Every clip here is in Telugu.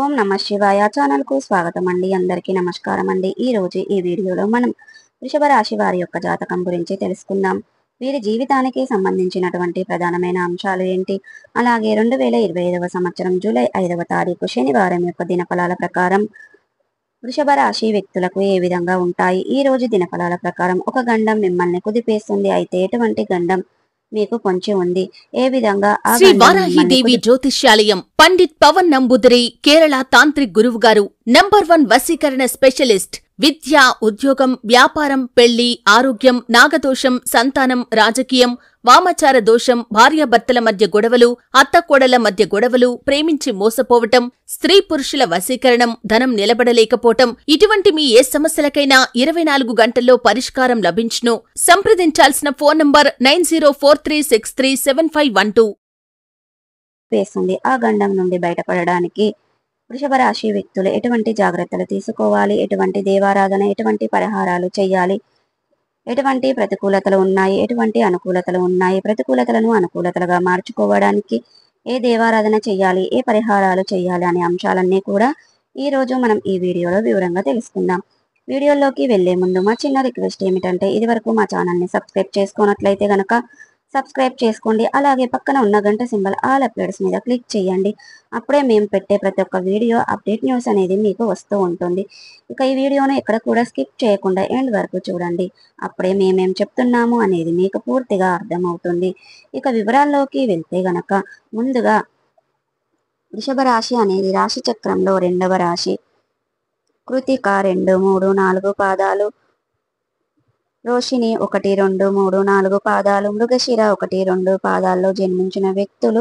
ఓం నమ శివాయ ఛానల్ కు స్వాగతం అండి. అందరికీ నమస్కారం అండి. ఈ రోజు ఈ వీడియోలో మనం వృషభ రాశి వారి యొక్క జాతకం గురించి తెలుసుకుందాం. వీరి జీవితానికి సంబంధించినటువంటి ప్రధానమైన అంశాలు ఏంటి, అలాగే 2025వ సంవత్సరం జూలై 5వ తారీఖు శనివారం యొక్క దినఫలాల ప్రకారం వృషభ రాశి వ్యక్తులకు ఏ విధంగా ఉంటాయి. ఈ రోజు దినఫలాల ప్రకారం ఒక గండం మిమ్మల్ని కుదిపేస్తుంది. అయితే ఎటువంటి గండం మీకు పొంచి ఉంది, ఏ విధంగా ఆ శ్రీ గండం వారాహిదేవి జ్యోతిష్యాలయం పండిట్ పవన్ నంబుదిరి కేరళ తాంత్రిక్ గురువు గారు నంబర్ 1 వశీకరణ స్పెషలిస్ట్. విద్య, ఉద్యోగం, వ్యాపారం, పెళ్లి, ఆరోగ్యం, నాగదోషం, సంతానం, రాజకీయం, వామాచార దోషం, భార్యాభర్తల మధ్య గొడవలు, అత్తకోడల మధ్య గొడవలు, ప్రేమించి మోసపోవటం, స్త్రీ పురుషుల వశీకరణం, ధనం నిలబడలేకపోవటం, ఇటువంటి మీ ఏ సమస్యలకైనా 24 గంటల్లో పరిష్కారం లభించును. సంప్రదించాల్సిన ఫోన్ నంబర్ 9043637512. వేస్తుంది. ఆ గండం నుండి బయటపడడానికి వృషభ రాశి వ్యక్తులు ఎటువంటి జాగ్రత్తలు తీసుకోవాలి, ఎటువంటి దేవారాధన, ఎటువంటి పరిహారాలు చేయాలి, ఎటువంటి ప్రతికూలతలు ఉన్నాయి, ఎటువంటి అనుకూలతలు ఉన్నాయి, ప్రతికూలతలను అనుకూలతలుగా మార్చుకోవడానికి ఏ దేవారాధన చేయాలి, ఏ పరిహారాలు చేయాలి అనే అంశాలన్నీ కూడా ఈ రోజు మనం ఈ వీడియోలో వివరంగా తెలుసుకుందాం. వీడియోలోకి వెళ్లే ముందు మా చిన్న రిక్వెస్ట్ ఏమిటంటే, ఇదివరకు మా ఛానల్ని సబ్స్క్రైబ్ చేసుకున్నట్లయితే గనక సబ్స్క్రైబ్ చేసుకోండి. అలాగే పక్కన ఉన్న గంట సింబల్ ఆల్ అప్డేట్స్ మీద క్లిక్ చేయండి. అప్పుడే మేము పెట్టే ప్రతి ఒక్క వీడియో అప్డేట్ న్యూస్ అనేది మీకు వస్తూ ఉంటుంది. ఇక ఈ వీడియోను ఎక్కడ కూడా స్కిప్ చేయకుండా ఎండ్ వరకు చూడండి. అప్పుడే మేమేం చెప్తున్నాము అనేది మీకు పూర్తిగా అర్థమవుతుంది. ఇక వివరాల్లోకి వెళ్తే గనక ముందుగా వృషభ రాశి అనేది రాశి చక్రంలో 2వ రాశి. కృతిక 2, 3, 4 పాదాలు, రోషిణి 1, 2, 3, 4 పాదాలు, మృగశిర 1, 2 పాదాల్లో జన్మించిన వ్యక్తులు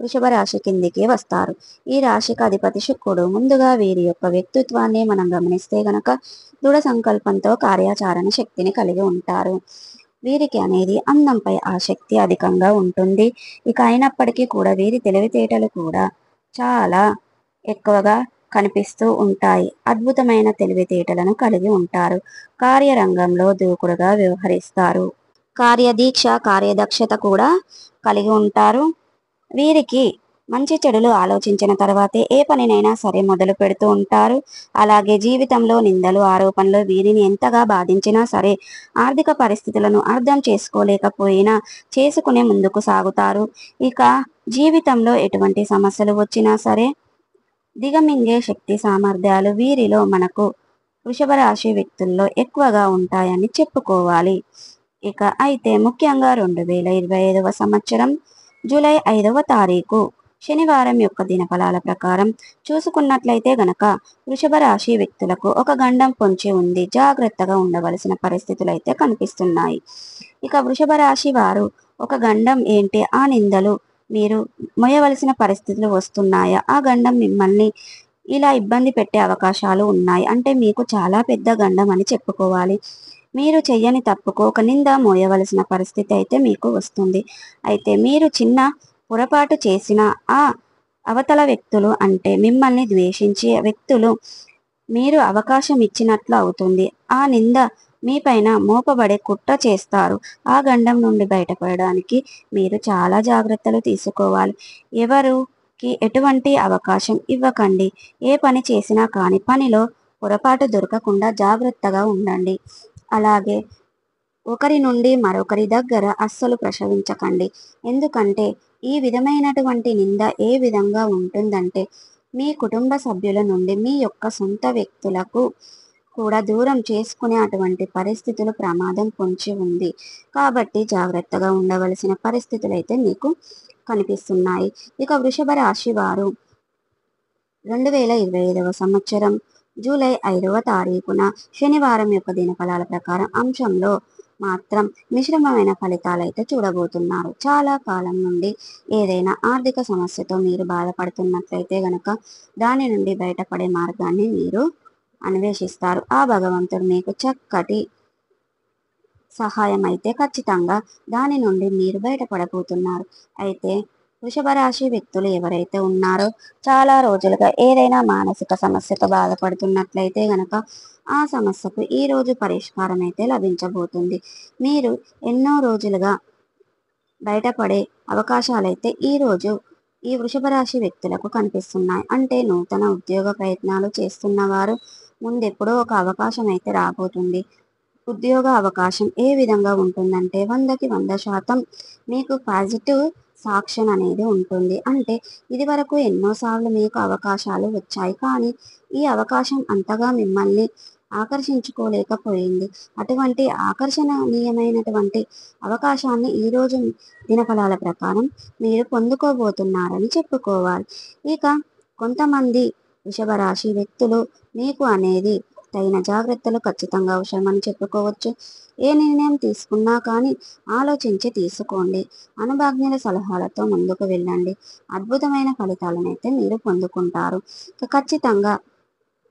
వృషభ రాశి కిందికి వస్తారు. ఈ రాశికి అధిపతి శుక్రుడు. ముందుగా వీరి యొక్క వ్యక్తిత్వాన్ని మనం గమనిస్తే గనక దృఢ సంకల్పంతో కార్యాచరణ శక్తిని కలిగి ఉంటారు. వీరికి అనేది అందంపై ఆసక్తి అధికంగా ఉంటుంది. ఇక అయినప్పటికీ కూడా వీరి తెలివితేటలు కూడా చాలా ఎక్కువగా కనిపిస్తూ ఉంటాయి. అద్భుతమైన తెలివితేటలను కలిగి ఉంటారు. కార్యరంగంలో దూకుడుగా వ్యవహరిస్తారు. కార్యదీక్ష, కార్యదక్షత కూడా కలిగి ఉంటారు. వీరికి మంచి చెడులు ఆలోచించిన తర్వాతే ఏ పనినైనా సరే మొదలు పెడుతూ ఉంటారు. అలాగే జీవితంలో నిందలు, ఆరోపణలు వీరిని ఎంతగా బాధించినా సరే ఆర్థిక పరిస్థితులను అర్థం చేసుకోలేకపోయినా చేసుకునే ముందుకు సాగుతారు. ఇక జీవితంలో ఎటువంటి సమస్యలు వచ్చినా సరే దిగమింగే శక్తి సామర్థ్యాలు వీరిలో మనకు వృషభ రాశి వ్యక్తుల్లో ఎక్కువగా ఉంటాయని చెప్పుకోవాలి. ఇక అయితే ముఖ్యంగా 2025వ సంవత్సరం జూలై 5వ తారీఖు శనివారం యొక్క దినఫలాల ప్రకారం చూసుకున్నట్లయితే గనక వృషభ రాశి వ్యక్తులకు ఒక గండం పొంచి ఉంది. జాగ్రత్తగా ఉండవలసిన పరిస్థితులు అయితే కనిపిస్తున్నాయి. ఇక వృషభ రాశి వారు ఒక గండం ఏంటి, ఆ నిందలు మీరు మోయవలసిన పరిస్థితులు వస్తున్నాయా, ఆ గండం మిమ్మల్ని ఇలా ఇబ్బంది పెట్టే అవకాశాలు ఉన్నాయి అంటే మీకు చాలా పెద్ద గండం అని చెప్పుకోవాలి. మీరు చెయ్యని తప్పుకు ఒక నింద మోయవలసిన పరిస్థితి అయితే మీకు వస్తుంది. అయితే మీరు చిన్న పొరపాటు చేసిన ఆ అవతల వ్యక్తులు అంటే మిమ్మల్ని ద్వేషించే వ్యక్తులు మీరు అవకాశం ఇచ్చినట్లు అవుతుంది. ఆ నింద మీపైన మోపబడే కుట్ర చేస్తారు. ఆ గండం నుండి బయటపడడానికి మీరు చాలా జాగ్రత్తలు తీసుకోవాలి. ఎవరికి ఎటువంటి అవకాశం ఇవ్వకండి. ఏ పని చేసినా కానీ పనిలో పొరపాటు దొరకకుండా జాగ్రత్తగా ఉండండి. అలాగే ఒకరి నుండి మరొకరి దగ్గర అస్సలు ప్రసవించకండి. ఎందుకంటే ఈ విధమైనటువంటి నింద ఏ విధంగా ఉంటుందంటే మీ కుటుంబ సభ్యుల నుండి మీ యొక్క సొంత వ్యక్తులకు కూడా దూరం చేసుకునే అటువంటి పరిస్థితులు ప్రమాదం పొంచి ఉంది. కాబట్టి జాగ్రత్తగా ఉండవలసిన పరిస్థితులు అయితే మీకు కనిపిస్తున్నాయి. ఇక వృషభ రాశి వారు 2025వ సంవత్సరం జూలై 5వ తారీఖున శనివారం యొక్క దినఫలాల ప్రకారం అంశంలో మాత్రం మిశ్రమమైన ఫలితాలు అయితే చూడబోతున్నారు. చాలా కాలం నుండి ఏదైనా ఆర్థిక సమస్యతో మీరు బాధపడుతున్నట్లయితే గనక దాని నుండి బయటపడే మార్గాన్ని మీరు అన్వేషిస్తారు. ఆ భగవంతుడు మీకు చక్కటి సహాయం అయితే ఖచ్చితంగా దాని నుండి మీరు బయటపడబోతున్నారు. అయితే వృషభ రాశి వ్యక్తులు ఎవరైతే ఉన్నారో చాలా రోజులుగా ఏదైనా మానసిక సమస్యతో బాధపడుతున్నట్లయితే గనక ఆ సమస్యకు ఈ రోజు పరిష్కారం అయితే లభించబోతుంది. మీరు ఎన్నో రోజులుగా బయటపడే అవకాశాలైతే ఈ రోజు ఈ వృషభ రాశి వ్యక్తులకు కనిపిస్తున్నాయి. అంటే నూతన ఉద్యోగ ప్రయత్నాలు చేస్తున్న వారు ముందెప్పుడో ఒక అవకాశం అయితే రాబోతుంది. ఉద్యోగ అవకాశం ఏ విధంగా ఉంటుందంటే 100కి 100% మీకు పాజిటివ్ సాక్ష్యం అనేది ఉంటుంది. అంటే ఇదివరకు ఎన్నోసార్లు మీకు అవకాశాలు వచ్చాయి, కానీ ఈ అవకాశం అంతగా మిమ్మల్ని ఆకర్షించుకోలేకపోయింది. అటువంటి ఆకర్షణీయమైనటువంటి అవకాశాన్ని ఈరోజు దినఫలాల ప్రకారం మీరు పొందుకోబోతున్నారని చెప్పుకోవాలి. ఇక కొంతమంది వృషభ రాశి వ్యక్తులు మీకు అనేది తగిన జాగ్రత్తలు ఖచ్చితంగా అవసరమని చెప్పుకోవచ్చు. ఏ నిర్ణయం తీసుకున్నా కానీ ఆలోచించి తీసుకోండి. అనుభవజ్ఞుల సలహాలతో ముందుకు వెళ్ళండి. అద్భుతమైన ఫలితాలనైతే మీరు పొందుకుంటారు. ఖచ్చితంగా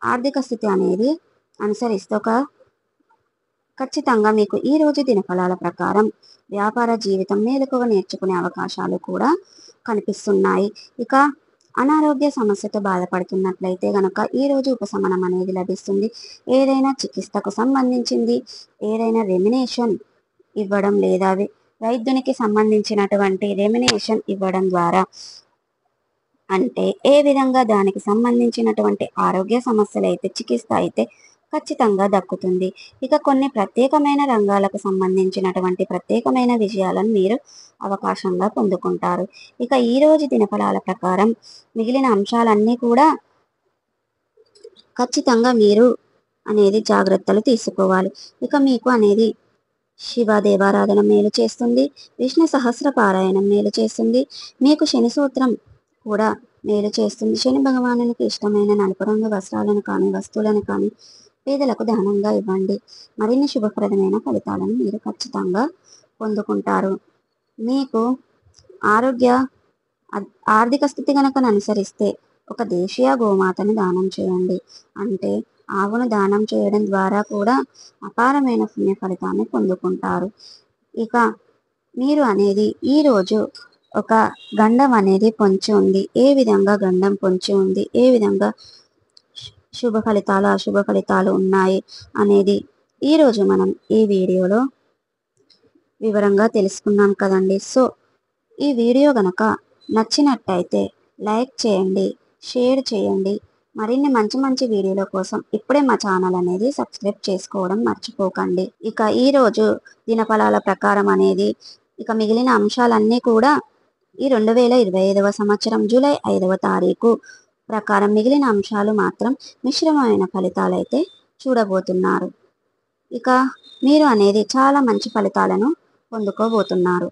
ఆర్థిక స్థితి అనేది అనుసరిస్తూ ఖచ్చితంగా మీకు ఈ రోజు దినఫలాల ప్రకారం వ్యాపార జీవితం మేలుకువ నేర్చుకునే అవకాశాలు కూడా కనిపిస్తున్నాయి. ఇక అనారోగ్య సమస్యతో బాధపడుతున్నట్లయితే గనక ఈ రోజు ఉపశమనం అనేది లభిస్తుంది. ఏదైనా చికిత్సకు సంబంధించింది, ఏదైనా రెమినేషన్ ఇవ్వడం లేదా వైద్యునికి సంబంధించినటువంటి రెమినేషన్ ఇవ్వడం ద్వారా, అంటే ఏ విధంగా దానికి సంబంధించినటువంటి ఆరోగ్య సమస్యలు అయితే చికిత్స అయితే ఖచ్చితంగా దక్కుతుంది. ఇక కొన్ని ప్రత్యేకమైన రంగాలకు సంబంధించినటువంటి ప్రత్యేకమైన విజయాలను మీరు అవకాశంగా పొందుకుంటారు. ఇక ఈ రోజు దినఫలాల ప్రకారం మిగిలిన అంశాలన్నీ కూడా ఖచ్చితంగా మీరు అనేది జాగ్రత్తలు తీసుకోవాలి. ఇక మీకు అనేది శివ దేవారాధన మేలు చేస్తుంది. విష్ణు సహస్ర పారాయణం మేలు చేస్తుంది. మీకు శని సూత్రం కూడా మేలు చేస్తుంది. శని భగవానునికి ఇష్టమైన నలుపు రంగు వస్త్రాలను కానీ వస్తువులను కానీ పేదలకు దానంగా ఇవ్వండి. మరిన్ని శుభప్రదమైన ఫలితాలను మీరు ఖచ్చితంగా పొందుకుంటారు. మీకు ఆర్థిక స్థితి కనుక అనుసరిస్తే ఒక దేశీయ గోమాతను దానం చేయండి. అంటే ఆవును దానం చేయడం ద్వారా కూడా అపారమైన పుణ్య ఫలితాన్ని పొందుకుంటారు. ఇక మీరు అనేది ఈరోజు ఒక గండం అనేది పొంచి ఉంది. ఏ విధంగా గండం పొంచి ఉంది, ఏ విధంగా శుభ ఫలితాలు అశుభ ఫలితాలు ఉన్నాయి అనేది ఈరోజు మనం ఈ వీడియోలో వివరంగా తెలుసుకున్నాం కదండి. సో ఈ వీడియో గనక నచ్చినట్టయితే లైక్ చేయండి, షేర్ చేయండి. మరిన్ని మంచి మంచి వీడియోల కోసం ఇప్పుడే మా ఛానల్ అనేది సబ్స్క్రైబ్ చేసుకోవడం మర్చిపోకండి. ఇక ఈరోజు దినఫలాల ప్రకారం అనేది ఇక మిగిలిన అంశాలన్నీ కూడా ఈ 2025వ సంవత్సరం జూలై 5వ తారీఖు ప్రకారం మిగిలిన అంశాలు మాత్రం మిశ్రమమైన ఫలితాలైతే చూడబోతున్నారు. ఇక మీరు అనేది చాలా మంచి ఫలితాలను పొందుకోబోతున్నారు.